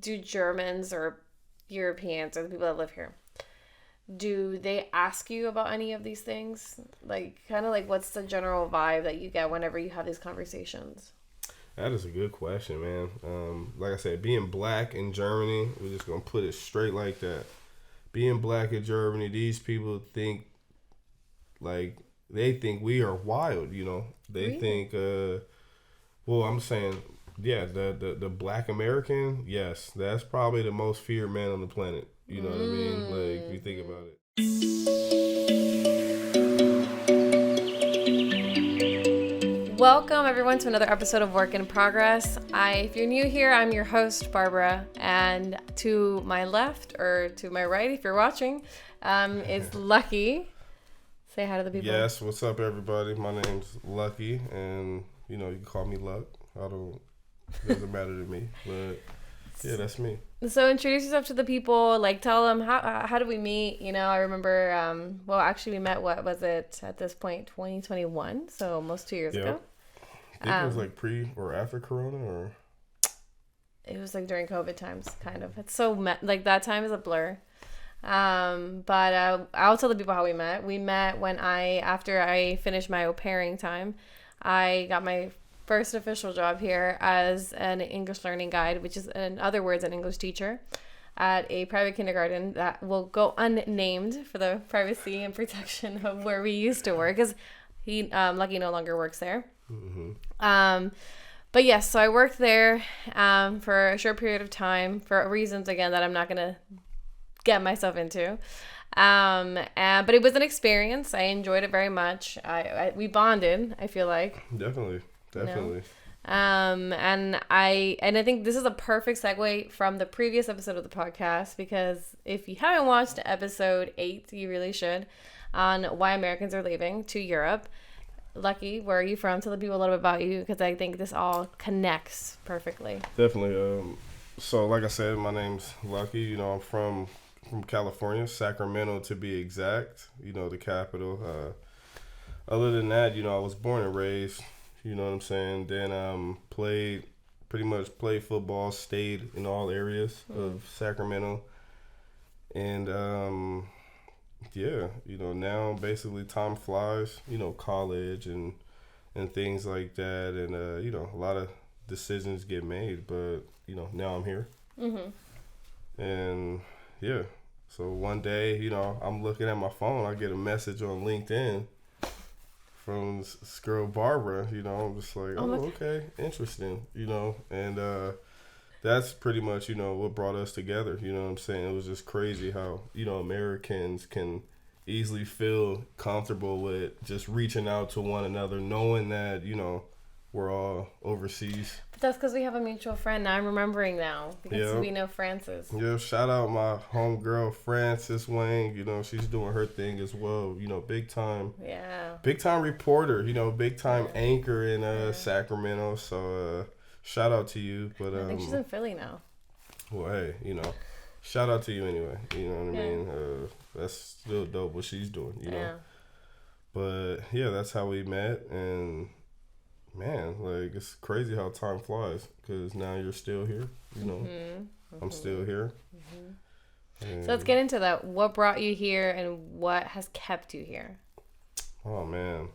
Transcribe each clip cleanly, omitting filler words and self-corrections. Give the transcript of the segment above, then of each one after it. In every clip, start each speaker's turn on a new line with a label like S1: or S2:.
S1: do Germans or Europeans or the people that live here, do they ask you about any of these things? Like, kind of like, what's the general vibe that you get whenever you have these conversations?
S2: That is a good question, man. Like I said, being black in Germany, we're just going to put it straight like that. Being black in Germany, these people think, like, they think we are wild, you know. They
S1: Really?
S2: think, well, I'm saying, yeah, the black American, yes, that's probably the most feared man on the planet. You know what I mean? Like, if you think about it.
S1: Welcome everyone to another episode of Work in Progress. If you're new here, I'm your host, Barbara, and to my left, or to my right if you're watching, is Lucky. Say hi to the people.
S2: Yes, what's up everybody? My name's Lucky, and you know, you can call me Luck. It doesn't matter to me, but yeah, that's me.
S1: So introduce yourself to the people, like tell them how did we meet? You know, I remember, well, actually we met, what was it at this point, 2021, so almost 2 years ago.
S2: I think it was like pre or after Corona, or
S1: it was like during COVID times, kind of. It's so like that time is a blur. But I'll tell the people how we met. We met when after I finished my au pairing time, I got my first official job here as an English learning guide, which is, in other words, an English teacher at a private kindergarten that will go unnamed for the privacy and protection of where we used to work, because Lucky no longer works there. Mm-hmm. But yes, so I worked there for a short period of time for reasons, again, that I'm not going to get myself into. But it was an experience. I enjoyed it very much. We bonded, I feel like.
S2: Definitely.
S1: You know? And I think this is a perfect segue from the previous episode of the podcast, because if you haven't watched episode 8, you really should, on why Americans are leaving to Europe. Lucky, where are you from? Tell the people a little bit about you, because I think this all connects perfectly.
S2: Definitely. So like I said, my name's Lucky. You know, I'm from California, Sacramento to be exact. You know, the capital. Other than that, you know, I was born and raised. You know what I'm saying? Then played football, stayed in all areas of Sacramento. And yeah, you know, now basically time flies, you know, college and things like that. And, you know, a lot of decisions get made. But, you know, now I'm here. Mm-hmm. And yeah, so one day, you know, I'm looking at my phone. I get a message on LinkedIn from this girl Barbara, you know. I'm just like, okay, interesting, you know. And that's pretty much, you know, what brought us together. You know what I'm saying? It was just crazy how, you know, Americans can easily feel comfortable with just reaching out to one another, knowing that, you know, we're all overseas.
S1: But that's because we have a mutual friend. Now I'm remembering now, because we know Frances.
S2: Yeah, shout out my homegirl Frances Wang. You know, she's doing her thing as well. You know, big time reporter. You know, big time anchor in Sacramento. So shout out to you. But
S1: I think she's in Philly now.
S2: Well, hey, you know, shout out to you anyway. You know what I mean? That's still dope what she's doing. You know, but yeah, that's how we met. And man, like, it's crazy how time flies, because now you're still here, you know. I'm still here.
S1: So let's get into that. What brought you here and what has kept you here?
S2: Oh man,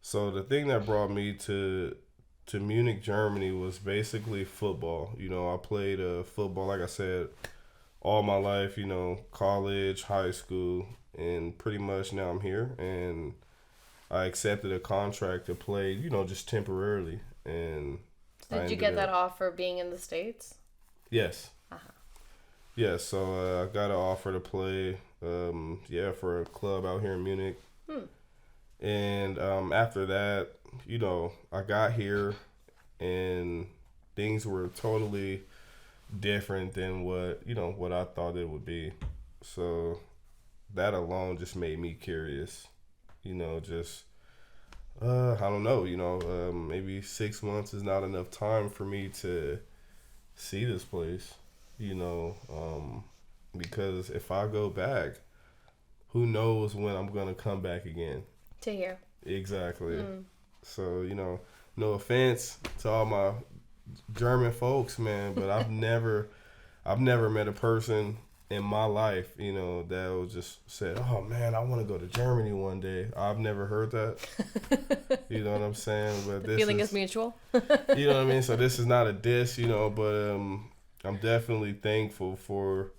S2: so the thing that brought me to Munich, Germany was basically football. You know, I played football, like I said, all my life, you know, college, high school, and pretty much now I'm here. And I accepted a contract to play, you know, just temporarily. And
S1: did you get that offer being in the States?
S2: Yes. Yeah, so I got an offer to play, for a club out here in Munich. And after that, you know, I got here and things were totally different than what I thought it would be. So that alone just made me curious. You know, just, I don't know, you know, maybe 6 months is not enough time for me to see this place, you know, because if I go back, who knows when I'm going to come back again.
S1: To here.
S2: Exactly. So, you know, no offense to all my German folks, man, but I've never met a person in my life, you know, that was just said, "Oh man, I want to go to Germany one day." I've never heard that. You know what I'm saying? But
S1: the feeling is mutual.
S2: You know what I mean? So this is not a diss, you know, but I'm definitely thankful for,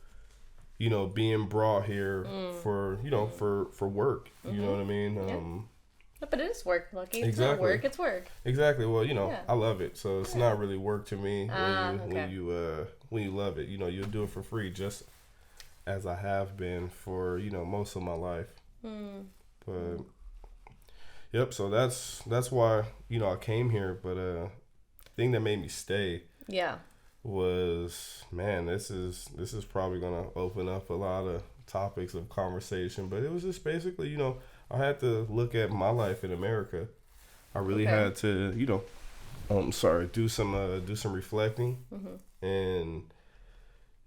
S2: you know, being brought here for, you know, for work. You know what I mean?
S1: Yeah, but it is work, Lucky. It's
S2: exactly.
S1: not work, it's work.
S2: Exactly. Well, you know, I love it, so it's not really work to me when you love it. You know, you'll do it for free, just as I have been for, you know, most of my life. But yep. So that's why, you know, I came here. But thing that made me stay.
S1: Yeah.
S2: Was, man, this is probably gonna open up a lot of topics of conversation. But it was just basically, you know, I had to look at my life in America. I really had to, you know, do some reflecting, and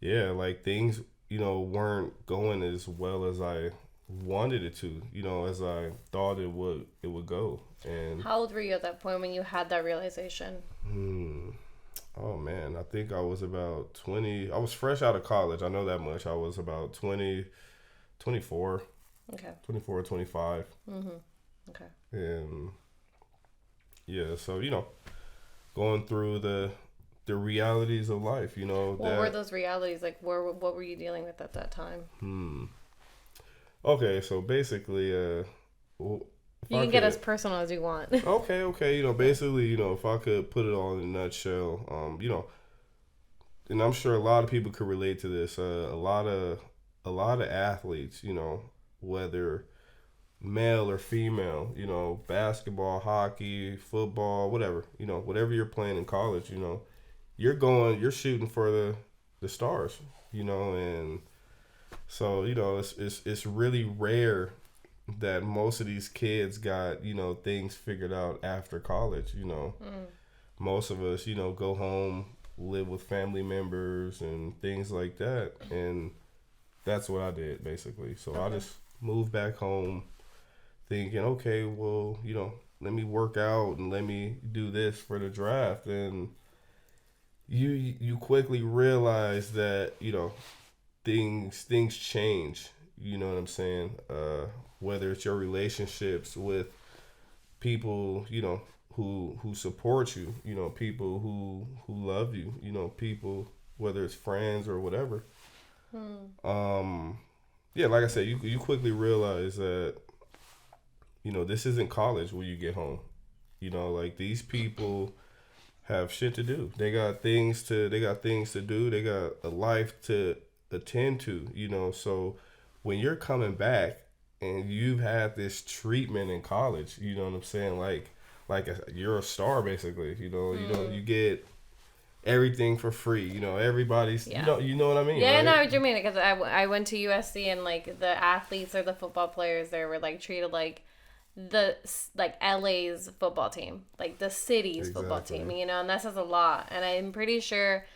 S2: yeah, like things, you know, weren't going as well as I wanted it to, you know, as I thought it would go. And
S1: how old were you at that point when you had that realization?
S2: Oh man, I think I was about 20. I was fresh out of college. I know that much. I was about 20, 24.
S1: Okay.
S2: 24 or 25.
S1: Okay.
S2: And yeah, so, you know, going through the realities of life, you know.
S1: What were those realities? Like, what were you dealing with at that time?
S2: Okay, so basically,
S1: you can get as personal as you want.
S2: Okay. You know, basically, you know, if I could put it all in a nutshell, you know, and I'm sure a lot of people could relate to this. A lot of athletes, you know, whether male or female, you know, basketball, hockey, football, whatever, you know, whatever you're playing in college, you know, you're shooting for the stars, you know, and so, you know, it's really rare that most of these kids got, you know, things figured out after college, you know. Most of us, you know, go home, live with family members and things like that, and that's what I did basically. So I just moved back home thinking, okay, well, you know, let me work out and let me do this for the draft. And you quickly realize that, you know, things change, you know what I'm saying? Whether it's your relationships with people, you know, who support you, you know, people who love you, you know, people, whether it's friends or whatever. Yeah, like I said, you quickly realize that, you know, this isn't college when you get home. You know, like these people have shit to do. They got things to do. They got a life to attend to, you know. So when you're coming back and you've had this treatment in college, you know what I'm saying? You're a star basically, you know, you get everything for free, you know, everybody's, you know what I mean?
S1: Yeah,
S2: right?
S1: I know what you mean, because I went to USC and like the athletes or the football players there were like treated like LA's football team, like the city's football team, you know, and that says a lot. And I'm pretty sure,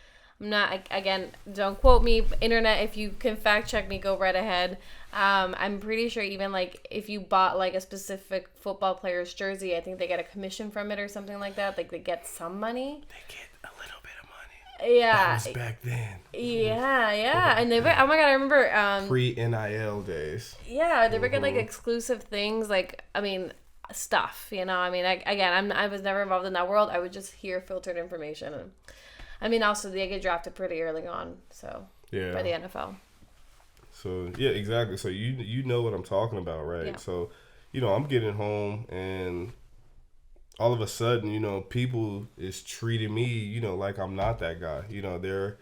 S1: I'm not, again, don't quote me, internet, if you can fact check me, go right ahead. I'm pretty sure even like if you bought like a specific football player's jersey, I think they get a commission from it or something like that. Like they get some money.
S2: They get a little bit of money.
S1: Yeah.
S2: That was back then.
S1: Yeah. And they, oh my God, I remember.
S2: Pre-NIL days.
S1: Yeah, they would get like exclusive things, like, I mean, stuff, you know. I mean, I was never involved in that world. I would just hear filtered information. And I mean, also they get drafted pretty early on, so by the NFL.
S2: So yeah, exactly. So you know what I'm talking about, right? Yeah. So, you know, I'm getting home and all of a sudden, you know, people is treating me, you know, like I'm not that guy. You know, they're,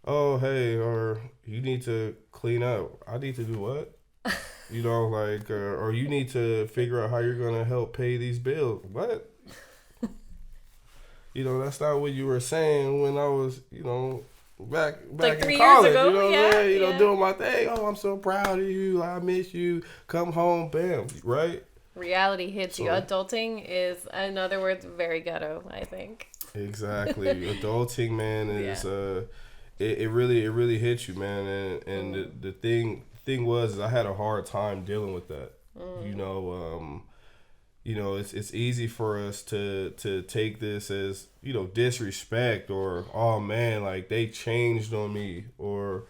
S2: oh hey, or you need to clean up. I need to do what? You know, like, or you need to figure out how you're gonna help pay these bills. What? You know, that's not what you were saying when I was, you know, back like 3 in college, years ago. You know what I'm saying? You know, doing my thing. Oh, I'm so proud of you. I miss you. Come home, bam, right? Reality hits you.
S1: Adulting is, in other words, very ghetto, I think.
S2: Exactly. Adulting, man, is it really hits you, man. And the thing was I had a hard time dealing with that. You know, you know, it's easy for us to take this as, you know, disrespect, or, oh man, like they changed on me, or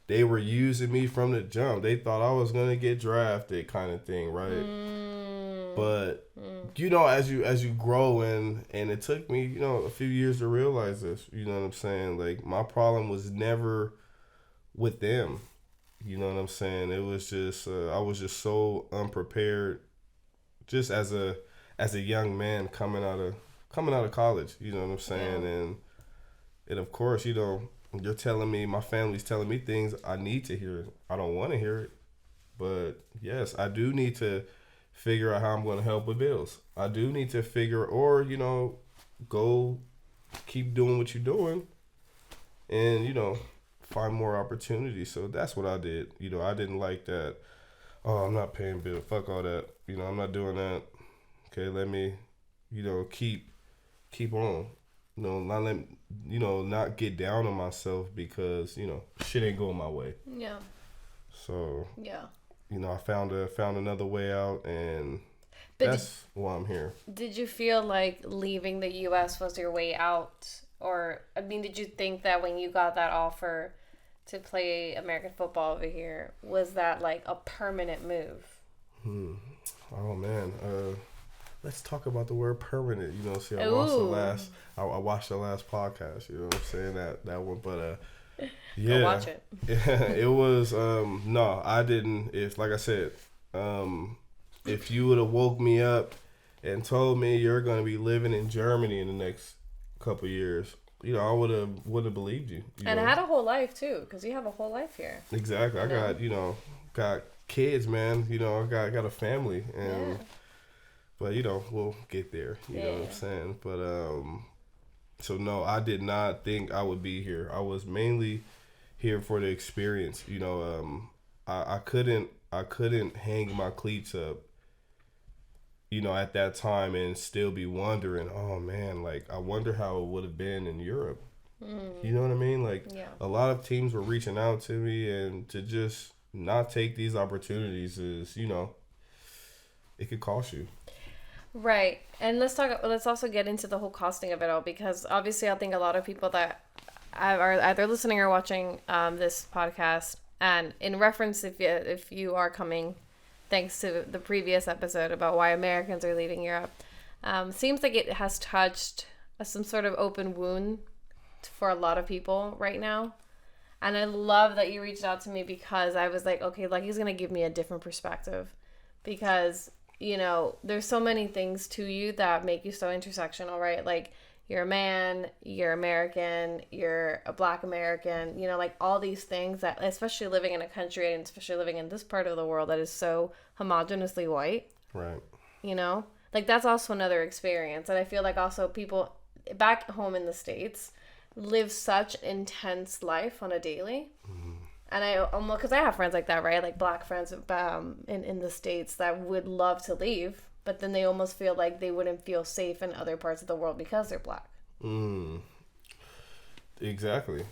S2: they were using me from the jump. They thought I was gonna get drafted, kind of thing, right? But you know, as you grow, and it took me, you know, a few years to realize this. You know what I'm saying? Like, my problem was never with them. You know what I'm saying? It was just I was just so unprepared, just as a young man coming out of college. You know what I'm saying?
S1: Yeah.
S2: And of course, you know, you're telling me, my family's telling me things I need to hear. I don't want to hear it, but yes, I do need to figure out how I'm going to help with bills. I do need to figure, or, you know, go keep doing what you're doing, and, you know, find more opportunities. So that's what I did. You know, I didn't like that. Oh, I'm not paying bills. Fuck all that. You know, I'm not doing that. Okay, let me, you know, keep on. You know, not get down on myself because, you know, shit ain't going my way.
S1: Yeah.
S2: So
S1: yeah,
S2: you know, I found another way out, and
S1: but
S2: that's why I'm here.
S1: Did you feel like leaving the U.S. was your way out? Or, I mean, did you think that when you got that offer to play American football over here, was that like a permanent move?
S2: Oh, man. Let's talk about the word permanent. You know, see, I watched the last podcast, you know what I'm saying? That one, but yeah.
S1: Go watch it.
S2: It was no, I didn't. If, like I said, if you would have woke me up and told me you're going to be living in Germany in the next couple years, you know, I would have believed you.
S1: And I had a whole life too, because you have a whole life here.
S2: Exactly. I got kids, man. You know, I got a family, and but, you know, we'll get there. You know what I'm saying? But so no, I did not think I would be here. I was mainly here for the experience. You know, I couldn't hang my cleats up, you know, at that time and still be wondering, oh man, like, I wonder how it would have been in Europe. You know what I mean? Like, a lot of teams were reaching out to me, and to just not take these opportunities is, you know, it could cost you.
S1: Right. And let's also get into the whole costing of it all, because obviously I think a lot of people that are either listening or watching this podcast, and in reference, if you are coming, thanks to the previous episode about why Americans are leaving Europe, seems like it has touched some sort of open wound for a lot of people right now. And I love that you reached out to me, because I was like, okay, like, he's going to give me a different perspective, because, you know, there's so many things to you that make you so intersectional, right? Like, you're a man, you're American, you're a Black American, you know, like all these things that, especially living in a country, and especially living in this part of the world that is so homogeneously white.
S2: Right.
S1: You know, like, that's also another experience. And I feel like also people back home in the States live such intense life on a daily. And I almost, because I have friends like that, right? Like Black friends in the States that would love to leave, but then they almost feel like they wouldn't feel safe in other parts of the world because they're Black.
S2: Exactly.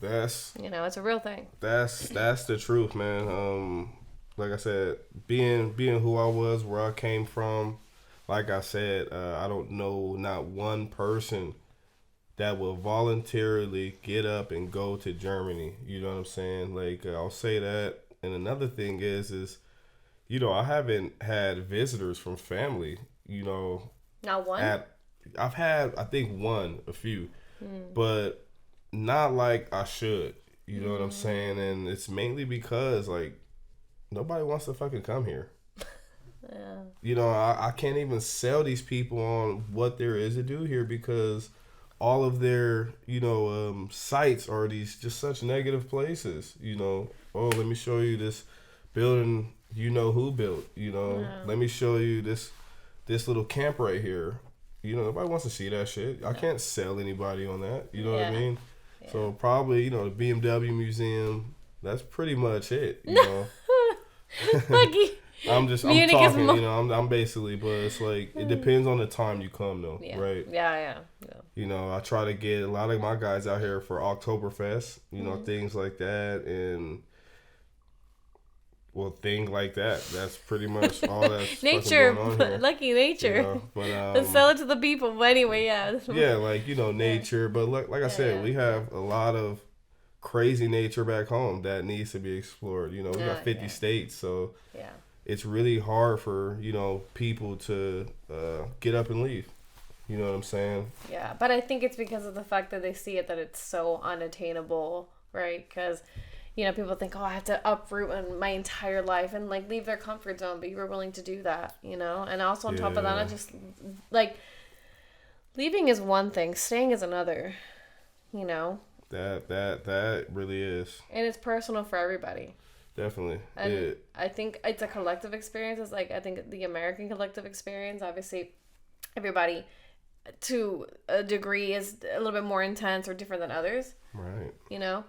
S2: That's,
S1: you know, it's a real thing.
S2: That's the truth, man. Like I said, being who I was, where I came from, like I said, I don't know not one person that will voluntarily get up and go to Germany. You know what I'm saying? Like, I'll say that. And another thing is, you know, I haven't had visitors from family, you know.
S1: Not one?
S2: I've had, I think, a few. But not like I should. You know what I'm saying? And it's mainly because, like, nobody wants to fucking come here.
S1: Yeah.
S2: You know, I can't even sell these people on what there is to do here, because all of their, you know, sites are these just such negative places. You know, oh, let me show you this building you know who built. You know, let me show you this little camp right here. You know, nobody wants to see that shit. I can't sell anybody on that. You know what I mean? Yeah. So probably, you know, the BMW museum, that's pretty much it. You know.
S1: Lucky.
S2: I'm talking, you know, I'm basically, but it's like, it depends on the time you come, though, right?
S1: Yeah.
S2: You know, I try to get a lot of my guys out here for Oktoberfest, you know, things like that, and well, thing like that. That's pretty much all that's
S1: nature,
S2: fucking going on here.
S1: lucky nature.
S2: You know? But
S1: Let's sell it to the people. But anyway, yeah.
S2: Yeah, like, you know, nature. But like I said, we have a lot of crazy nature back home that needs to be explored. You know, we got 50 states, so it's really hard for, you know, people to get up and leave. You know what I'm saying?
S1: Yeah, but I think it's because of the fact that they see it that it's so unattainable, right? Because, you know, people think, oh, I have to uproot my entire life and, like, leave their comfort zone, but you were willing to do that, you know? And also on top of that, I just, like, leaving is one thing, staying is another, you know?
S2: That really is.
S1: And it's personal for everybody.
S2: Definitely.
S1: And I think it's a collective experience. It's like, I think the American collective experience, obviously, everybody to a degree is a little bit more intense or different than others.
S2: Right.
S1: You know?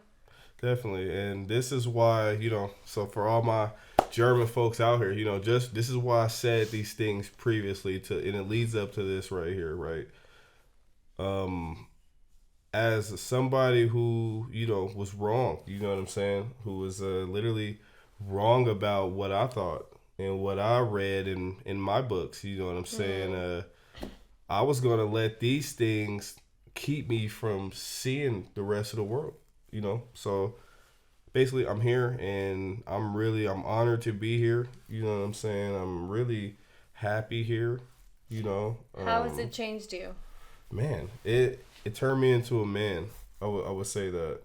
S2: Definitely. And this is why, you know, so for all my German folks out here, you know, just this is why I said these things previously and it leads up to this right here, right? As somebody who, you know, was wrong, you know what I'm saying? Who was literally wrong about what I thought and what I read in my books, you know what I'm saying? I was going to let these things keep me from seeing the rest of the world, you know? So basically I'm here and I'm honored to be here. You know what I'm saying? I'm really happy here, you know?
S1: How has it changed you?
S2: Man, it turned me into a man. I would say that.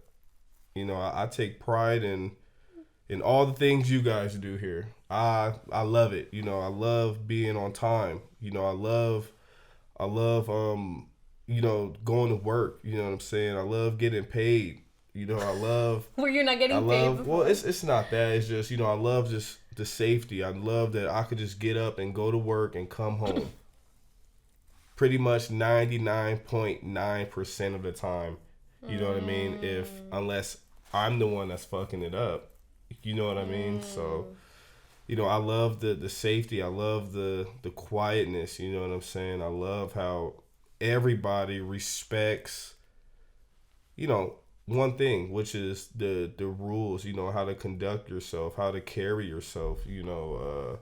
S2: You know, I take pride in all the things you guys do here. I love it. You know, I love being on time. You know, I love you know, going to work, you know what I'm saying? I love getting paid. You know, I love
S1: Well, you're not getting paid before.
S2: Well, it's not that. It's just, you know, I love just the safety. I love that I could just get up and go to work and come home. Pretty much 99.9% of the time. You know what I mean? Unless I'm the one that's fucking it up. You know what I mean? So, you know, I love the safety. I love the quietness. You know what I'm saying? I love how everybody respects, you know, one thing, which is the rules, you know, how to conduct yourself, how to carry yourself. You know,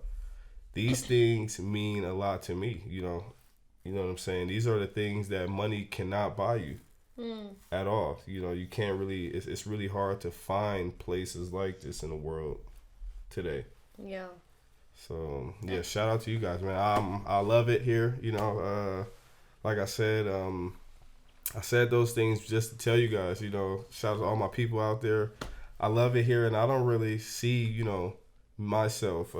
S2: these things mean a lot to me, you know. You know what I'm saying? These are the things that money cannot buy you at all. You know, you can't really, it's really hard to find places like this in the world today.
S1: Yeah.
S2: So, yeah, shout out to you guys, man. I love it here. You know, like I said those things just to tell you guys, you know, shout out to all my people out there. I love it here, and I don't really see, you know, myself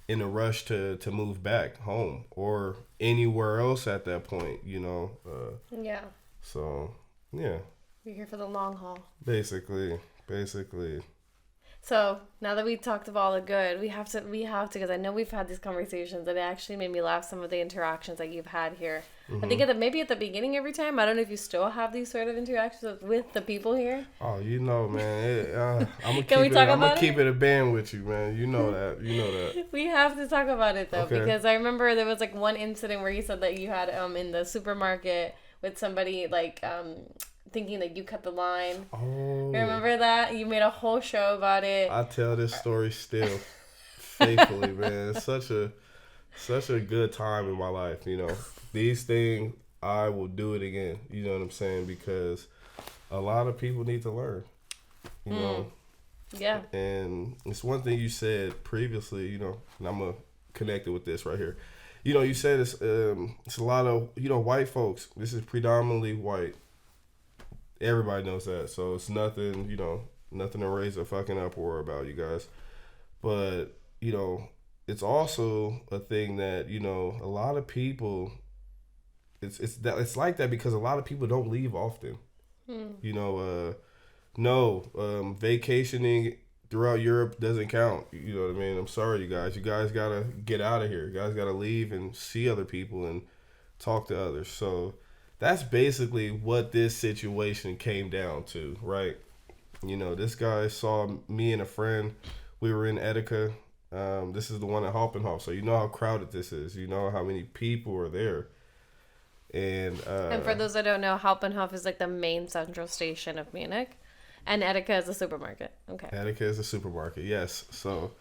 S2: in a rush to move back home or anywhere else at that point, you know.
S1: Yeah.
S2: So, yeah.
S1: You're here for the long haul.
S2: Basically.
S1: So now that we talked about all the good, we have to, because I know we've had these conversations and it actually made me laugh, some of the interactions that you've had here. I think maybe at the beginning every time, I don't know if you still have these sort of interactions with the people here.
S2: Oh, you know, man. I'm
S1: Can we talk about it?
S2: keep it a band with you, man. You know that.
S1: We have to talk about it though, because I remember there was like one incident where you said that you had in the supermarket with somebody like thinking that you cut the line.
S2: Oh.
S1: Remember that? You made a whole show about it.
S2: I tell this story still faithfully, man. It's such a good time in my life, you know. These things, I will do it again. You know what I'm saying? Because a lot of people need to learn, you know.
S1: Yeah.
S2: And it's one thing you said previously, you know, and I'm going to connect it with this right here. You know, you said it's a lot of, you know, white folks. This is predominantly white. Everybody knows that. So it's nothing, you know, nothing to raise a fucking uproar about, you guys. But, you know, it's also a thing that, you know, a lot of people, it's like that because a lot of people don't leave often. You know, vacationing throughout Europe doesn't count. You know what I mean? I'm sorry, you guys. You guys got to get out of here. You guys got to leave and see other people and talk to others. So that's basically what this situation came down to, right? You know, this guy saw me and a friend. We were in Etika. This is the one at Hauptbahnhof. So you know how crowded this is. You know how many people are there. And
S1: for those that don't know, Hauptbahnhof is like the main central station of Munich. And Etika is a supermarket. Okay.
S2: Etika is a supermarket, yes. So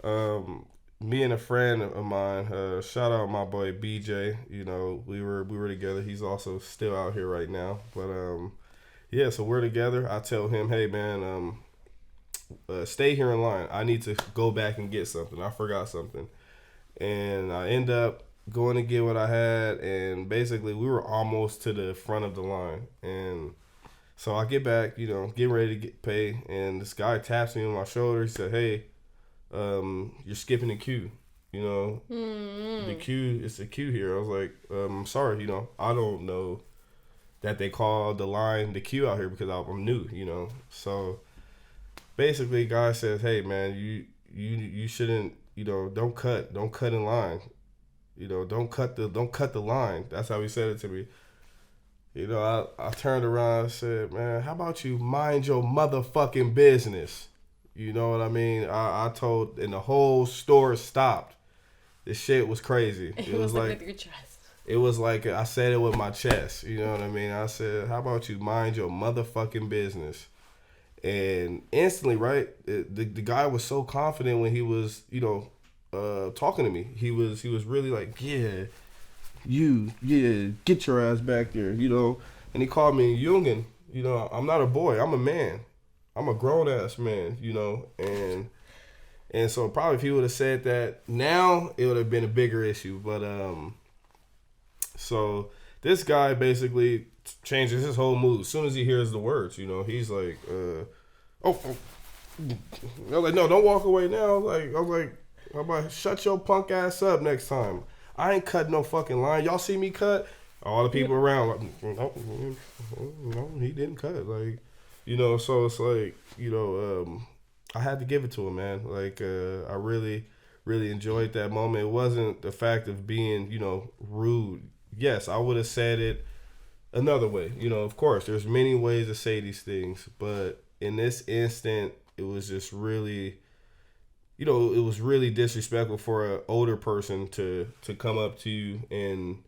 S2: Me and a friend of mine, shout out my boy BJ. You know, we were together. He's also still out here right now. But yeah, so we're together. I tell him, hey man, stay here in line. I need to go back and get something. I forgot something, and I end up going to get what I had, and basically we were almost to the front of the line, and so I get back, you know, getting ready to get pay, and this guy taps me on my shoulder. He said, hey, you're skipping the queue. You know, the queue, it's a queue here. I was like, I'm sorry, you know, I don't know that they call the line the queue out here because I'm new, you know. So basically, guy says, hey man, you shouldn't, you know, don't cut in line. You know, don't cut the line. That's how he said it to me. You know, I turned around and said, man, how about you mind your motherfucking business? You know what I mean? I told, and the whole store stopped. This shit was crazy.
S1: It was like with your chest.
S2: It was like I said it with my chest. You know what I mean? I said, how about you mind your motherfucking business? And instantly, right, the guy was so confident when he was, you know, talking to me. He was really like, yeah, get your ass back there, you know. And he called me Jungen. You know, I'm not a boy. I'm a man. I'm a grown ass man, you know. And so probably if he would have said that now, it would have been a bigger issue. But so this guy basically changes his whole mood as soon as he hears the words. You know, he's like, oh. I was like, no, don't walk away now. I was like, how about shut your punk ass up next time? I ain't cut no fucking line. Y'all see me cut? All the people around, like, no, he didn't cut. Like, you know, so it's like, you know, I had to give it to him, man. Like, I really, really enjoyed that moment. It wasn't the fact of being, you know, rude. Yes, I would have said it another way. You know, of course, there's many ways to say these things. But in this instant, it was just really, you know, it was really disrespectful for an older person to come up to you and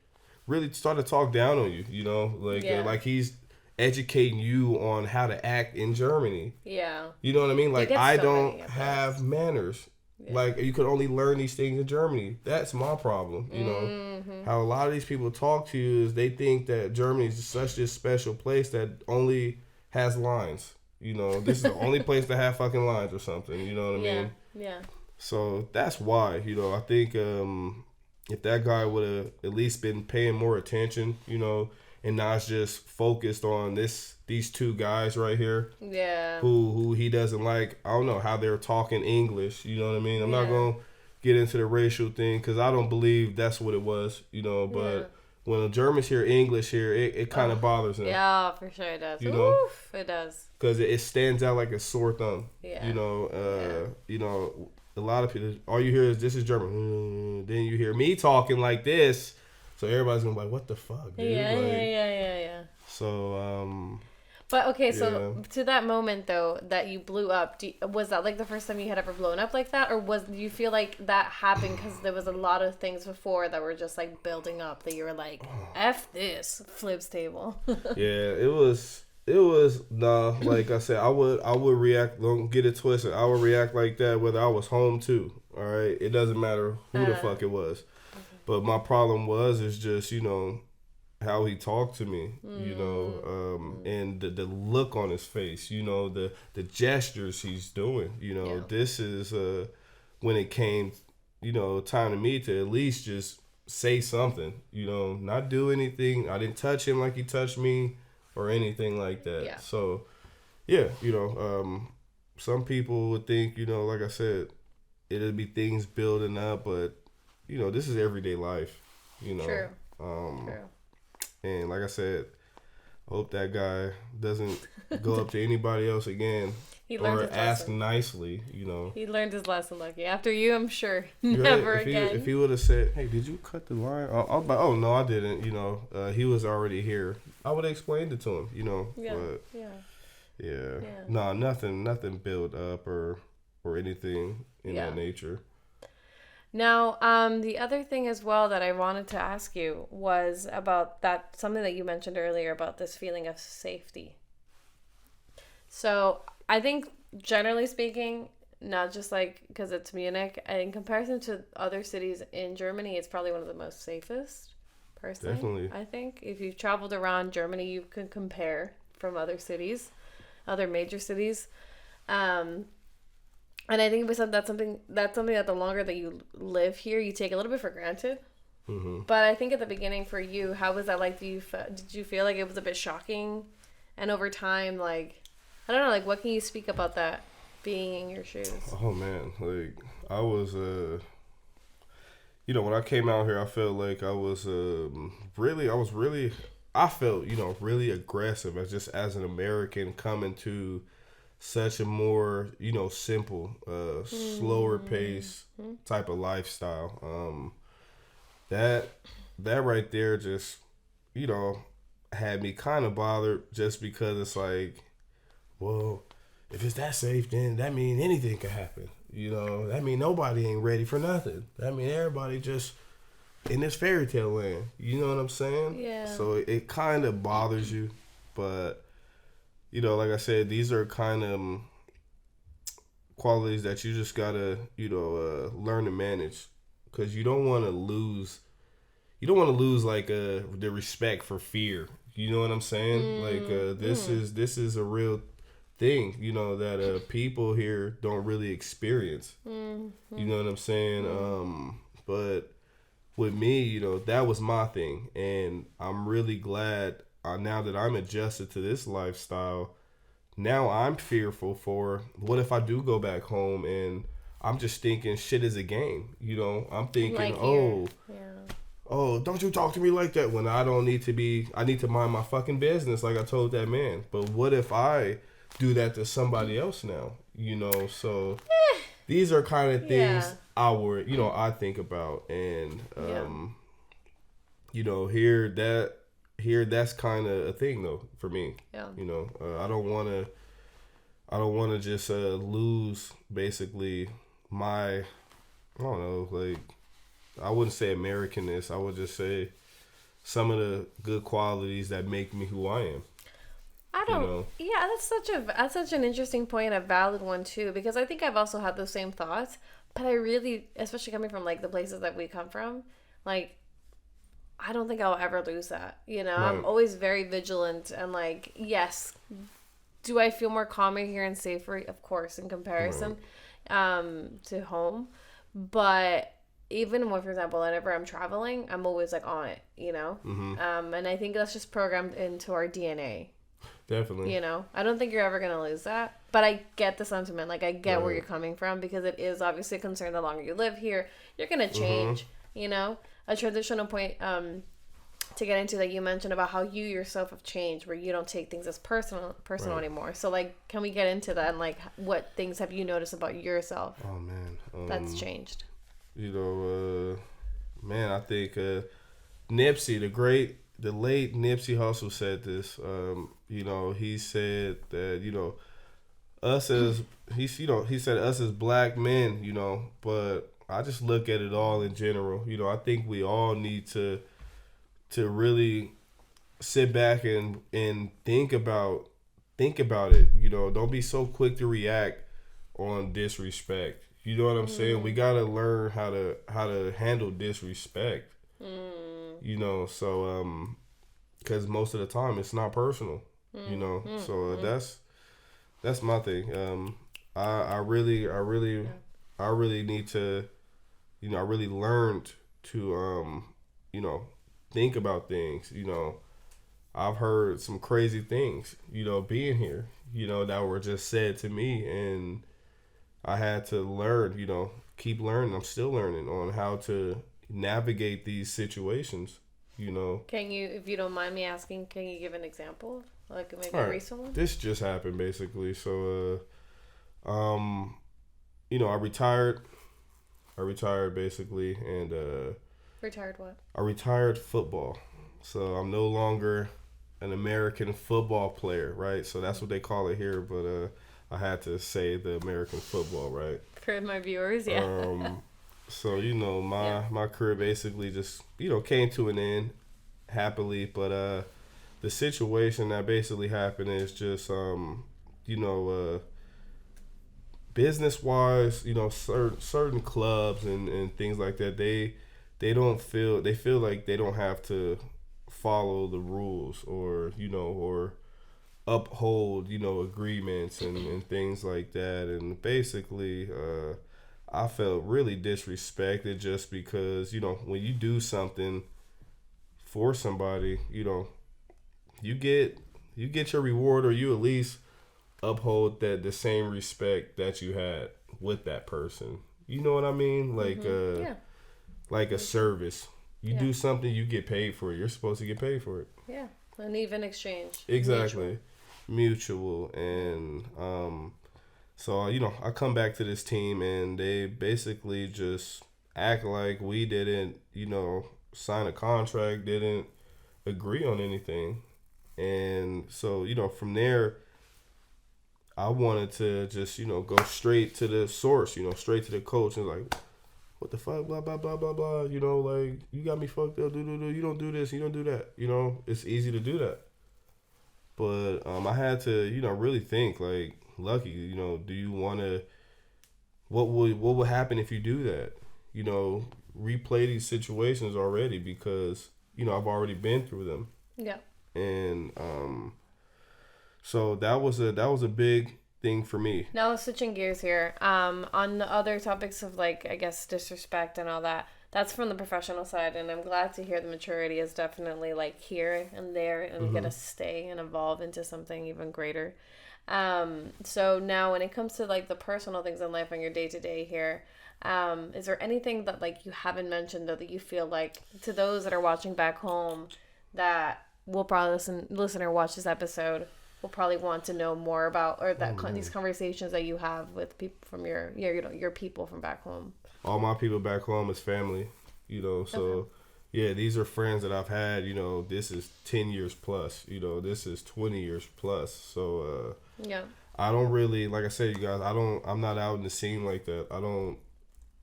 S2: really start to talk down on you, you know? Like he's educating you on how to act in Germany.
S1: Yeah.
S2: You know what I mean? Like, I don't have manners. Yeah. Like, you could only learn these things in Germany. That's my problem, you know? Mm-hmm. How a lot of these people talk to you is they think that Germany is such this special place that only has lines. You know, this is the only place to have fucking lines or something, you know what I mean?
S1: Yeah.
S2: So that's why, you know, I think if that guy would have at least been paying more attention, you know, and not just focused on these two guys right here.
S1: Yeah.
S2: Who he doesn't like. I don't know how they're talking English. You know what I mean? I'm not going to get into the racial thing because I don't believe that's what it was, you know. But when the Germans hear English here, it kind of bothers them.
S1: Yeah, for sure it does.
S2: You know?
S1: Oof, it does.
S2: Because it stands out like a sore thumb.
S1: Yeah.
S2: You know, you know, a lot of people, all you hear is, this is German. Then you hear me talking like this. So everybody's going to be like, what the fuck, dude?
S1: Yeah.
S2: So,
S1: but okay, so to that moment though that you blew up, was that like the first time you had ever blown up like that, or do you feel like that happened because there was a lot of things before that were just like building up that you were like, F this flips table?
S2: Yeah, it was like I said, I would react. Don't get it twisted. I would react like that whether I was home too. All right, it doesn't matter who the fuck it was. But my problem is just, you know, how he talked to me, you know, and the look on his face, you know, the gestures he's doing, you know. This is when it came, you know, time to me to at least just say something, you know, not do anything. I didn't touch him like he touched me or anything like that. Yeah. So, yeah, you know, some people would think, you know, like I said, it'll be things building up, but, you know, this is everyday life, you know.
S1: True.
S2: True. And like I said, I hope that guy doesn't go up to anybody else again or ask nicely, you know.
S1: He learned his lesson, Lucky. After you, I'm sure. Never again.
S2: If he would have said, hey, did you cut the line? I'll be like, oh, no, I didn't, you know. He was already here. I would have explained it to him, you know.
S1: Yeah.
S2: But, yeah. No, nothing built up or anything in that nature.
S1: Now, the other thing as well that I wanted to ask you was about that, something that you mentioned earlier about this feeling of safety. So I think generally speaking, not just like because it's Munich. In comparison to other cities in Germany, it's probably one of the most safest. Personally,
S2: Definitely.
S1: I think if you've traveled around Germany, you can compare from other cities, other major cities. And I think that's something that the longer that you live here, you take a little bit for granted.
S2: Mm-hmm.
S1: But I think at the beginning for you, how was that like? Did you feel like it was a bit shocking? And over time, like, I don't know, like, what can you speak about that being in your shoes?
S2: Oh man, like I was when I came out here, I felt like I was I felt really aggressive as an American coming to such a more simple, slower pace type of lifestyle. That right there just had me kind of bothered just because it's like, well, if it's that safe, then that means anything could happen. That mean nobody ain't ready for nothing. That mean everybody just in this fairy tale land. You know what I'm saying?
S1: Yeah.
S2: So it kind of bothers you, but like I said, these are kind of qualities that you just gotta learn to manage, because you don't want to lose. You don't want to lose like the respect for fear. You know what I'm saying? This is a real thing, that people here don't really experience. You know what I'm saying? But with me, that was my thing, and I'm really glad now that I'm adjusted to this lifestyle. Now I'm fearful for what if I do go back home and I'm just thinking shit is a game. I'm thinking,
S1: Like
S2: oh, don't you talk to me like that when I don't need to be. I need to mind my fucking business, like I told that man. But what if I do that to somebody else now? So these are kind of things I think about, and here that's kind of a thing though for me.
S1: Yeah.
S2: I don't want to just lose basically my, I don't know, like, I wouldn't say Americanness. I would just say some of the good qualities that make me who I am.
S1: I don't. Yeah, that's such an interesting point, a valid one too, because I think I've also had those same thoughts. But I really, especially coming from like the places that we come from, like, I don't think I'll ever lose that.
S2: Right.
S1: I'm always very vigilant and like, yes, do I feel more calmer here and safer? Of course, in comparison, to home, but. Even when, for example, whenever I'm traveling, I'm always like on it, and I think that's just programmed into our DNA.
S2: Definitely.
S1: I don't think you're ever going to lose that, but I get the sentiment. Like, I get where you're coming from, because it is obviously a concern. The longer you live here, you're going to change, a transitional point, to get into that you mentioned about how you yourself have changed, where you don't take things as personal anymore. So like, can we get into that, and like, what things have you noticed about yourself?
S2: Oh man.
S1: That's changed.
S2: Man, I think Nipsey, the late Nipsey Hussle said this. He said that he said us as black men, but I just look at it all in general. I think we all need to really sit back and think about it. Don't be so quick to react on disrespect. You know what I'm saying? We gotta learn how to handle disrespect. So because most of the time it's not personal. So that's my thing. I really need to. I really learned to think about things. I've heard some crazy things. Being here. That were just said to me, and I had to learn, keep learning. I'm still learning on how to navigate these situations,
S1: Can you, if you don't mind me asking, can you give an example? Like maybe a recent one?
S2: This just happened basically. So, I retired basically, and
S1: retired what?
S2: I retired football. So I'm no longer an American football player, right? So that's what they call it here, but I had to say the American football, right?
S1: For my viewers, yeah.
S2: So, my career basically just, came to an end happily. But the situation that basically happened is just, business wise, you know, certain clubs and things like that, they feel like they don't have to follow the rules, or you know, or uphold, you know, agreements and things like that. And basically, I felt really disrespected just because, you know, when you do something for somebody, you know, you get your reward, or you at least uphold that the same respect that you had with that person. You know what I mean? Like
S1: Yeah.
S2: like a service. You
S1: Yeah.
S2: do something, you get paid for it. You're supposed to get paid for it.
S1: Yeah. An even exchange.
S2: Exactly. Mutual. And so, you know, I come back to this team and they basically just act like we didn't, you know, sign a contract, didn't agree on anything. And so, you know, from there, I wanted to just, you know, go straight to the source, you know, straight to the coach and like, what the fuck, blah, blah, blah, blah, blah. You know, like, you got me fucked up, you don't do this, you don't do that. You know, it's easy to do that. But I had to, you know, really think, like, Lucky, you know, do you want to, what would happen if you do that? You know, replay these situations already because, you know, I've already been through them.
S1: Yeah.
S2: And so that was a big thing for me.
S1: Now switching gears here, on the other topics of like, I guess, disrespect and all that, that's from the professional side, and I'm glad to hear the maturity is definitely like here and there and gonna stay and evolve into something even greater. So now when it comes to like the personal things in life on your day to day here, is there anything that like you haven't mentioned though that you feel like to those that are watching back home that will probably listen or watch this episode will probably want to know more about, or that these conversations that you have with people from your people from back home?
S2: All my people back home is family, you know, so okay. Yeah, these are friends that I've had, you know, this is 10 years plus, you know, this is 20 years plus. So
S1: yeah,
S2: I don't really, like I said, you guys, I'm not out in the scene like that. I don't,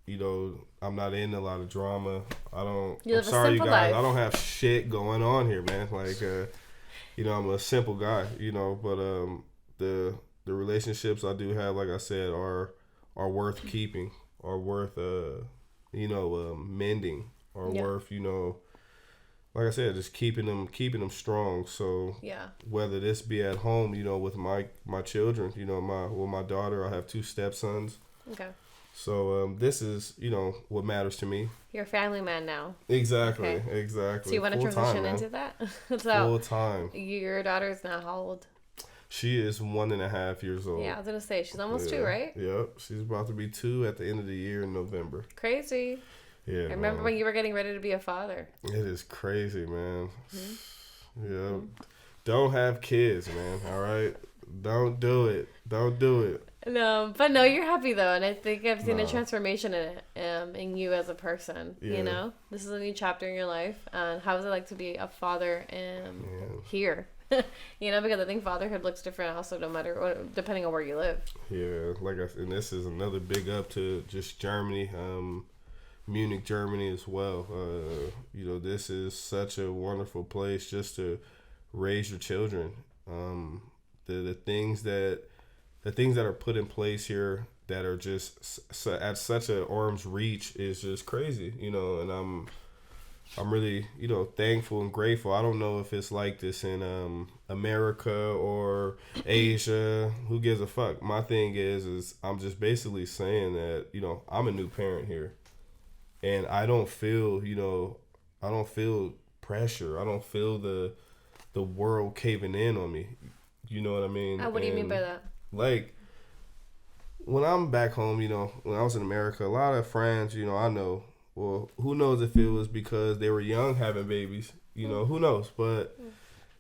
S2: you know, I'm not in a lot of drama. I'm sorry, you guys, life. I don't have shit going on here, man. Like, you know, I'm a simple guy, you know, but the relationships I do have, like I said, are worth keeping, are worth you know, mending, are worth, you know, like I said, just keeping them strong. So
S1: yeah,
S2: whether this be at home, you know, with my children, you know, my daughter, I have 2 stepsons.
S1: Okay.
S2: So this is, you know, what matters to me.
S1: You're a family man now.
S2: Exactly,
S1: okay.
S2: Exactly.
S1: So you want to transition into that? So
S2: full time.
S1: Your daughter's now how old?
S2: She is 1.5 years old.
S1: Yeah, I was gonna say she's almost 2, right?
S2: Yep, she's about to be 2 at the end of the year in November.
S1: Crazy.
S2: Yeah. I
S1: remember when you were getting ready to be a father.
S2: It is crazy, man. Mm-hmm. Yeah. Don't have kids, man. All right. Don't do it. Don't do it.
S1: No, but no, you're happy though, and I think I've seen a transformation in it, in you as a person. Yeah. You know, this is a new chapter in your life. How is it like to be a father here? You know, because I think fatherhood looks different also, no matter what, depending on where you live.
S2: Yeah, and this is another big up to just Germany, Munich, Germany as well. You know, this is such a wonderful place just to raise your children. The things that are put in place here that are just at such an arm's reach is just crazy, you know, and I'm really, you know, thankful and grateful. I don't know if it's like this in America or Asia. Who gives a fuck? My thing is I'm just basically saying that, you know, I'm a new parent here. And I don't feel, you know, I don't feel pressure. I don't feel the world caving in on me. You know what I mean?
S1: What do you mean by that?
S2: Like, when I'm back home, you know, when I was in America, a lot of friends, you know, I know, well, who knows if it was because they were young having babies, you know, who knows? But,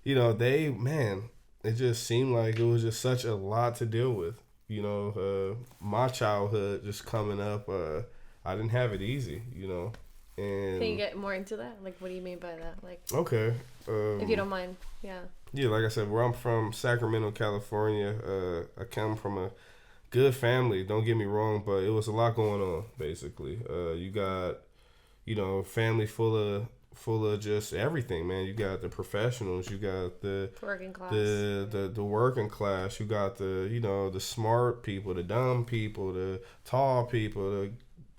S2: you know, it just seemed like it was just such a lot to deal with. You know, my childhood just coming up, I didn't have it easy, you know. And
S1: can you get more into that? Like, what do you mean by that? Like,
S2: okay.
S1: If you don't mind, yeah. Yeah,
S2: like I said, where I'm from, Sacramento, California, I come from a good family, don't get me wrong, but it was a lot going on, basically. You got, you know, family full full of just everything, man. You got the professionals, you got the
S1: working class,
S2: the working class, you got the, you know, the smart people, the dumb people, the tall people, the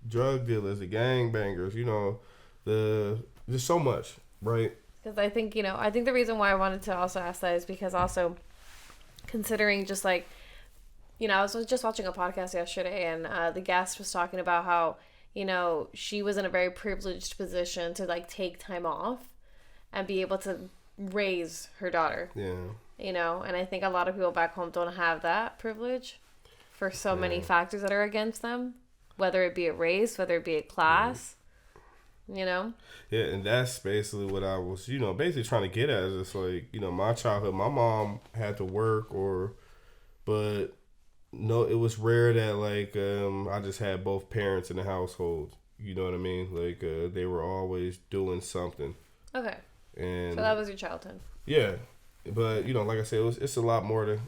S2: drug dealers, the gangbangers, you know, there's so much, right?
S1: Because I think, you know, I think the reason why I wanted to also ask that is because also considering just like, you know, I was just watching a podcast yesterday, and the guest was talking about how, you know, she was in a very privileged position to like take time off and be able to raise her daughter.
S2: Yeah.
S1: You know, and I think a lot of people back home don't have that privilege for so many factors that are against them, whether it be a race, whether it be a class, you know?
S2: Yeah, and that's basically what I was, you know, basically trying to get at. Is it's like, you know, my childhood, my mom had to work, but no, it was rare that like I just had both parents in the household. You know what I mean? Like they were always doing something.
S1: Okay.
S2: And
S1: so that was your childhood.
S2: Yeah, but you know, like I said, it's a lot more to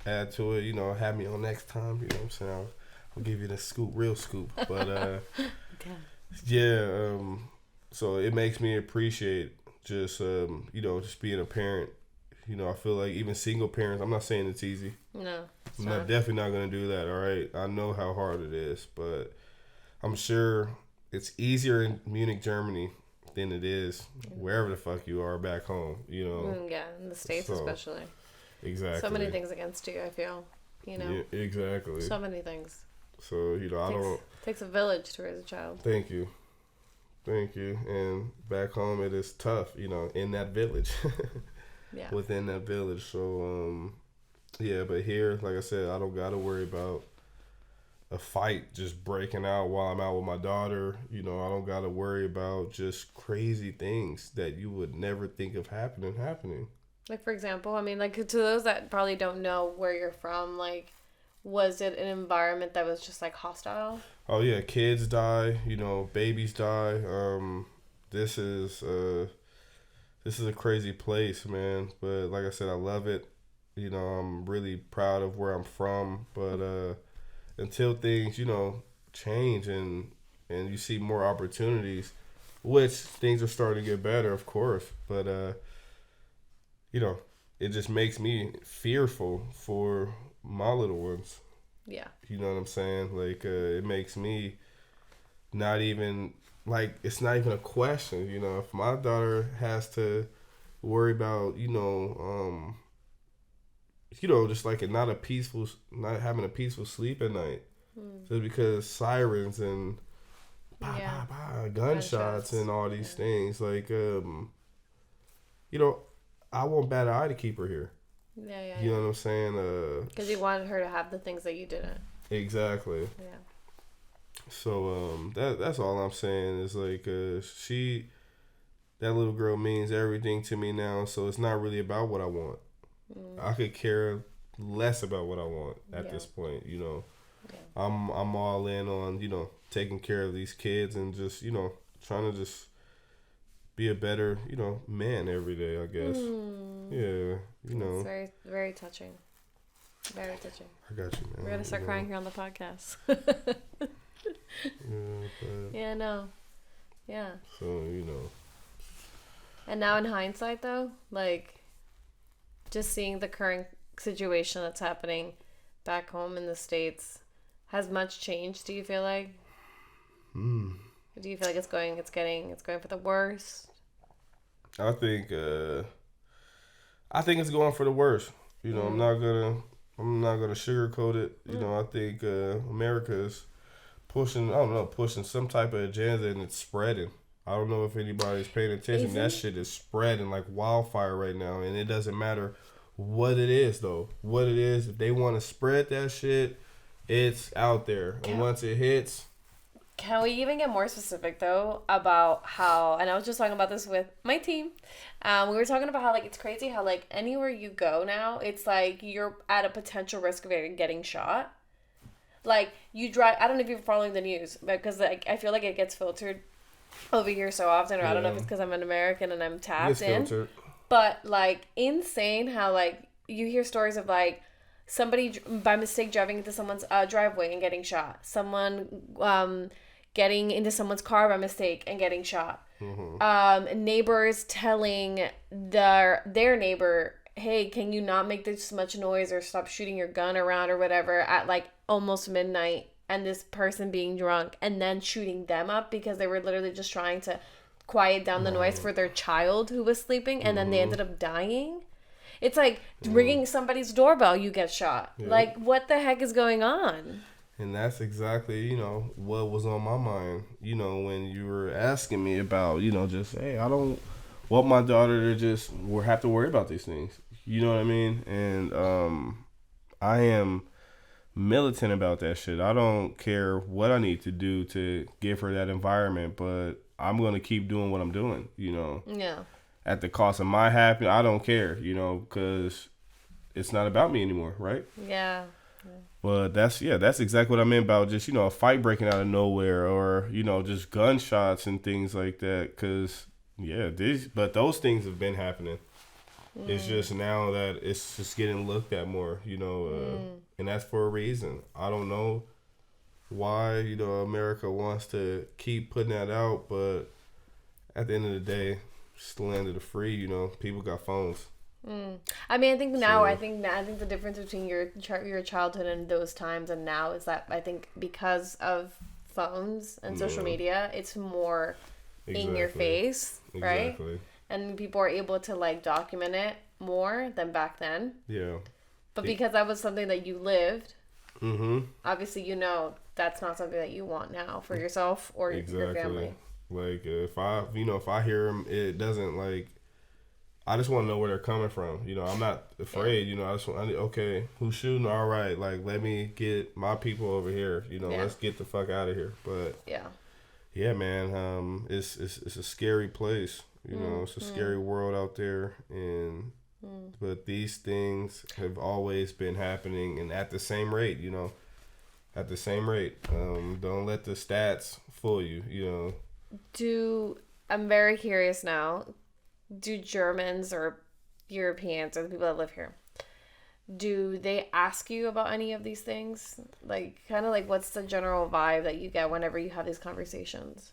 S2: add to it. You know, have me on next time. You know what I'm saying? I'll give you the scoop, real scoop. But yeah. So it makes me appreciate just you know, just being a parent. You know, I feel like even single parents, I'm not saying it's easy.
S1: No.
S2: I'm definitely not going to do that, all right? I know how hard it is, but I'm sure it's easier in Munich, Germany than it is wherever the fuck you are back home, you know?
S1: Yeah, in the States especially.
S2: Exactly.
S1: So many things against you, I feel, you know?
S2: Yeah, exactly.
S1: So many things.
S2: So, you know,
S1: It takes a village to raise a child.
S2: Thank you. And back home it is tough, you know, in that village. Yeah. Within that village. So, yeah, but here, like I said, I don't got to worry about a fight just breaking out while I'm out with my daughter. You know, I don't got to worry about just crazy things that you would never think of happening.
S1: Like, for example, I mean, like, to those that probably don't know where you're from, like, was it an environment that was just, like, hostile?
S2: Oh, yeah, kids die, you know, babies die. This is a crazy place, man. But like I said, I love it. You know, I'm really proud of where I'm from. But until things, you know, change and you see more opportunities, which things are starting to get better, of course. But, you know, it just makes me fearful for my little ones.
S1: Yeah.
S2: You know what I'm saying? Like, it makes me not even... Like, it's not even a question, you know. If my daughter has to worry about, you know, just like not having a peaceful sleep at night, just because sirens and gunshots and all these things, like, you know, I won't bat an eye to keep her here.
S1: Yeah.
S2: You know what I'm saying?
S1: Because you wanted her to have the things that you didn't.
S2: Exactly.
S1: Yeah.
S2: So that's all I'm saying is like that little girl means everything to me now. So it's not really about what I want. I could care less about what I want at this point. You know, I'm all in on, you know, taking care of these kids and just, you know, trying to just be a better, you know, man every day, I guess. Yeah, you know.
S1: It's very, very touching. Very touching.
S2: I got you, man.
S1: We're gonna start crying here on the podcast. Yeah, no. Yeah.
S2: So, you know.
S1: And now in hindsight, though, like, just seeing the current situation that's happening back home in the States, has much changed, do you feel like? Do you feel like it's going for the worst?
S2: I think it's going for the worst. You know, I'm not gonna sugarcoat it. You know, I think America is pushing some type of agenda, and it's spreading. I don't know if anybody's paying attention. That shit is spreading like wildfire right now, and it doesn't matter what it is, though. What it is, if they want to spread that shit, it's out there. And once it hits...
S1: Can we even get more specific, though, about how... And I was just talking about this with my team. We were talking about how, like, it's crazy how, like, anywhere you go now, it's like you're at a potential risk of getting shot. Like, you drive... I don't know if you're following the news, because, like, I feel like it gets filtered over here so often, or I don't know if it's because I'm an American and I'm tapped in. Filtered. But, like, insane how, like, you hear stories of, like, somebody by mistake driving into someone's driveway and getting shot. Someone getting into someone's car by mistake and getting shot. Neighbors telling their neighbor, hey, can you not make this much noise or stop shooting your gun around or whatever at like almost midnight, and this person being drunk and then shooting them up because they were literally just trying to quiet down the noise for their child who was sleeping, and then they ended up dying. It's like ringing somebody's doorbell, you get shot. Yeah. Like, what the heck is going on?
S2: And that's exactly, what was on my mind, when you were asking me about, just, hey, I don't want my daughter to just have to worry about these things. You know what I mean? And I am militant about that shit. I don't care what I need to do to give her that environment, but I'm going to keep doing what I'm doing,
S1: Yeah.
S2: At the cost of my happiness. I don't care, because it's not about me anymore, right?
S1: Yeah.
S2: But that's exactly what I meant about just, a fight breaking out of nowhere, or, just gunshots and things like that. Because, but those things have been happening. It's just now that it's just getting looked at more, and that's for a reason. I don't know why, America wants to keep putting that out, but at the end of the day, it's the land of the free, people got phones.
S1: I mean, I think the difference between your childhood and those times and now is that I think because of phones and social media, it's more in your face, right? Exactly. And people are able to like document it more than back then. Yeah. But because that was something that you lived, obviously that's not something that you want now for yourself or your family.
S2: Like if I hear them, it doesn't like. I just want to know where they're coming from. I'm not afraid. I just want. Okay, who's shooting? All right, like let me get my people over here. Let's get the fuck out of here. But yeah, man. It's a scary place. It's a scary world out there, and but these things have always been happening, and at the same rate. At the same rate. Don't let the stats fool you.
S1: I'm very curious now. Do Germans or Europeans or the people that live here, do they ask you about any of these things? Like, kind of like, what's the general vibe that you get whenever you have these conversations?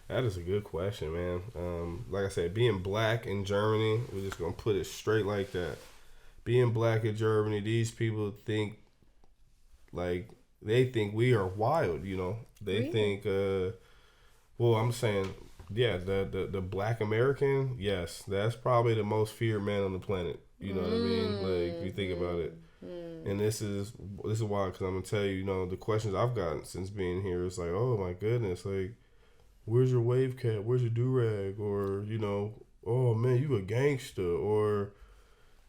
S2: That is a good question, man. Like I said, being black in Germany, we're just going to put it straight like that. Being black in Germany, these people think, like, they think we are wild, They really? Think, I'm saying... Yeah, the black American, yes, that's probably the most feared man on the planet. You know what I mean? Like, if you think about it. And this is why, because I'm going to tell you, the questions I've gotten since being here is like, oh my goodness, like, where's your wave cap? Where's your do-rag? Or, oh man, you a gangster. Or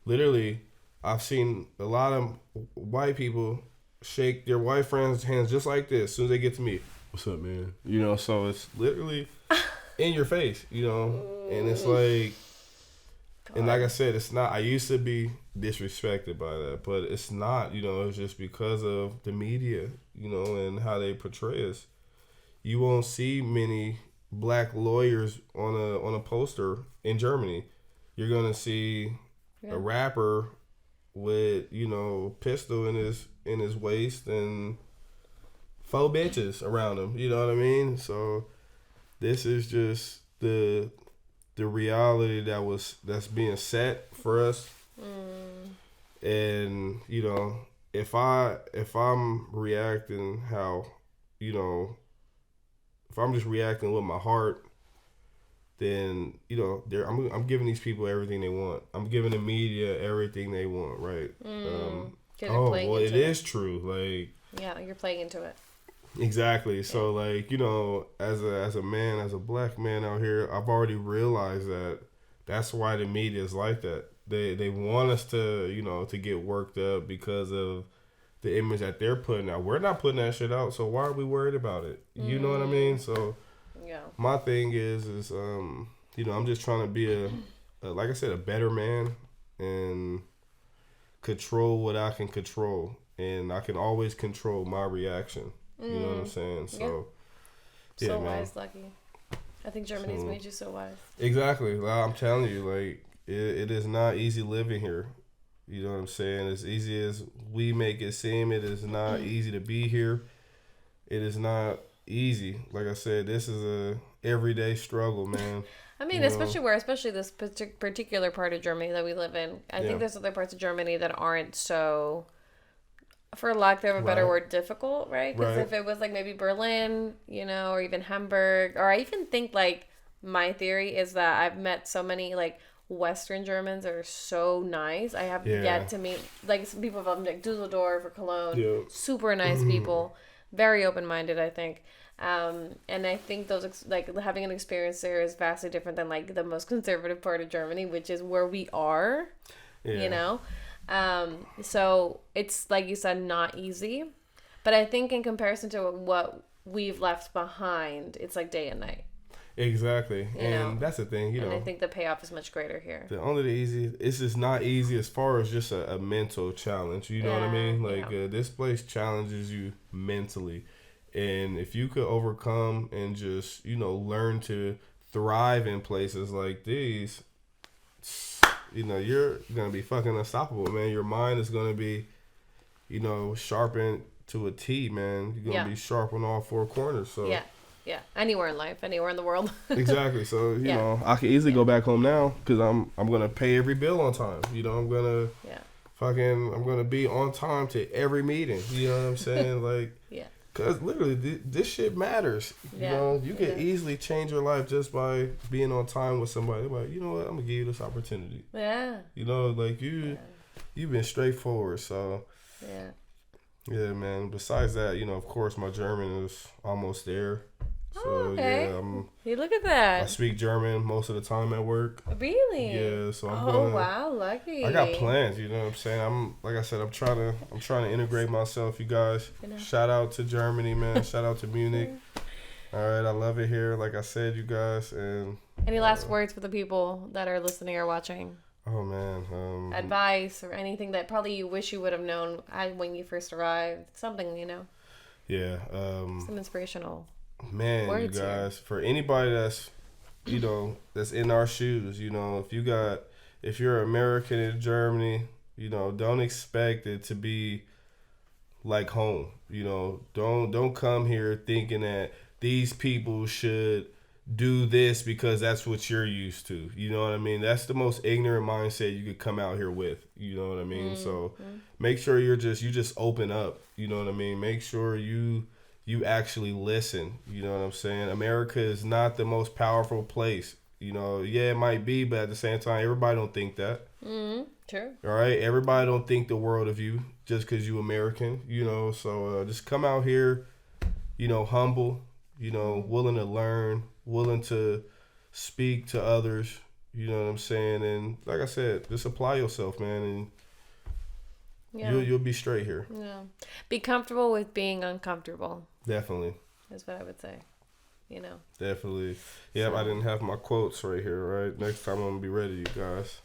S2: literally, I've seen a lot of white people shake their white friends' hands just like this as soon as they get to me. What's up, man? So it's literally... in your face, and it's like, God. And like I said, it's not, I used to be disrespected by that, but it's not, it's just because of the media, and how they portray us. You won't see many black lawyers on a poster in Germany. You're going to see a rapper with, pistol in his waist and 4 bitches around him, you know what I mean? So this is just the reality that's being set for us. And if I'm reacting how if I'm just reacting with my heart, then I'm giving these people everything they want. I'm giving the media everything they want, right? It is true. Like,
S1: yeah, you're playing into it.
S2: Exactly. So like, as a man, as a black man out here, I've already realized that that's why the media is like that. They want us to, to get worked up because of the image that they're putting out. We're not putting that shit out, so why are we worried about it? You know what I mean? So my thing is I'm just trying to be like I said, a better man and control what I can control, and I can always control my reaction. You know what I'm saying? So,
S1: so wise, Lucky. I think Germany's made you so wise.
S2: Exactly. Well, I'm telling you, like, it is not easy living here. You know what I'm saying? As easy as we make it seem, it is not easy to be here. It is not easy. Like I said, this is everyday struggle, man.
S1: I mean, especially this particular part of Germany that we live in. I think there's other parts of Germany that aren't so, for lack of a better word, difficult, right? Because if it was like maybe Berlin, you know, or even Hamburg, or I even think like my theory is that I've met so many like Western Germans that are so nice. I have yet to meet like some people from like Dusseldorf or Cologne. Super nice people, very open-minded, I think. And I think those like having an experience there is vastly different than like the most conservative part of Germany, which is where we are, you know. So it's like you said, not easy, but I think in comparison to what we've left behind, it's like day and night.
S2: Exactly, and that's the thing, you know.
S1: And I think the payoff is much greater here.
S2: It's just not easy as far as just a mental challenge. You know what I mean? Like this place challenges you mentally. And if you could overcome and just, you know, learn to thrive in places like these, you know, you're going to be fucking unstoppable, man. Your mind is going to be, you know, sharpened to a T, man. You're going to be sharp on all four corners. So
S1: yeah. Anywhere in life, anywhere in the world.
S2: Exactly. So, you know, I can easily go back home now because I'm going to pay every bill on time. You know, I'm going to I'm going to be on time to every meeting. You know what I'm saying? Like, because literally, this shit matters. You know, you can easily change your life just by being on time with somebody. Like, you know what? I'm going to give you this opportunity. Yeah. You know, like, you've been straightforward. So, yeah, man. Besides that, you know, of course, my German is almost there. So,
S1: hey, look at that.
S2: I speak German most of the time at work.
S1: Really?
S2: Yeah, so
S1: wow, lucky.
S2: I got plans, you know what I'm saying? Like I said, I'm trying to integrate myself, you guys. Shout out to Germany, man. Shout out to Munich. All right, I love it here, like I said, you guys. And
S1: any last words for the people that are listening or watching?
S2: Oh, man.
S1: Advice or anything that probably you wish you would have known when you first arrived. Something, you know.
S2: Yeah.
S1: Some inspirational
S2: man, you guys, for anybody that's, you know, that's in our shoes, you know, if you're American in Germany, you know, don't expect it to be like home. You know, don't come here thinking that these people should do this because that's what you're used to. You know what I mean? That's the most ignorant mindset you could come out here with. You know what I mean? So make sure you just open up. You know what I mean? Make sure you actually listen. You know what I'm saying? America is not the most powerful place. You know, yeah, it might be, but at the same time, everybody don't think that.
S1: True.
S2: All right? Everybody don't think the world of you just because you American, you know. So just come out here, you know, humble, you know, willing to learn, willing to speak to others, you know what I'm saying? And like I said, just apply yourself, man, and you'll be straight here.
S1: Yeah. Be comfortable with being uncomfortable.
S2: Definitely.
S1: That's what I would say. You know.
S2: Definitely. Yep, I didn't have my quotes right here, right? Next time I'm going to be ready, you guys.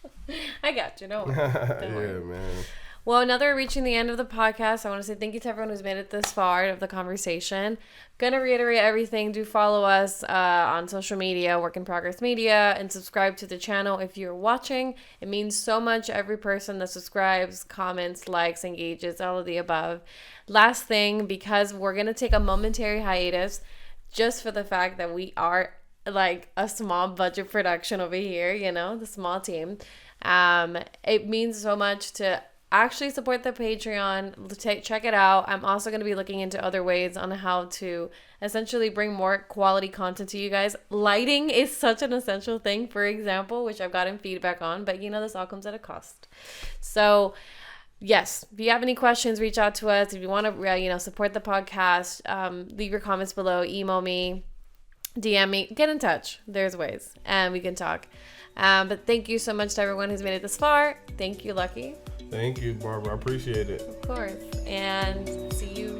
S1: I got you. Don't worry.
S2: Yeah, man.
S1: Well, now that we're reaching the end of the podcast, I want to say thank you to everyone who's made it this far of the conversation. Gonna reiterate everything. Do follow us on social media, Work in Progress Media, and subscribe to the channel if you're watching. It means so much. Every person that subscribes, comments, likes, engages, all of the above. Last thing, because we're gonna take a momentary hiatus just for the fact that we are like a small budget production over here, you know, the small team. It means so much to actually support the Patreon. Check it out. I'm also going to be looking into other ways on how to essentially bring more quality content to you guys. Lighting is such an essential thing, for example, which I've gotten feedback on, but you know, this all comes at a cost. So yes, if you have any questions, reach out to us. If you want to, support the podcast, leave your comments below, email me, DM me, get in touch. There's ways, and we can talk. But thank you so much to everyone who's made it this far. Thank you, Lucky.
S2: Thank you, Barbara. I appreciate it.
S1: Of course. And see you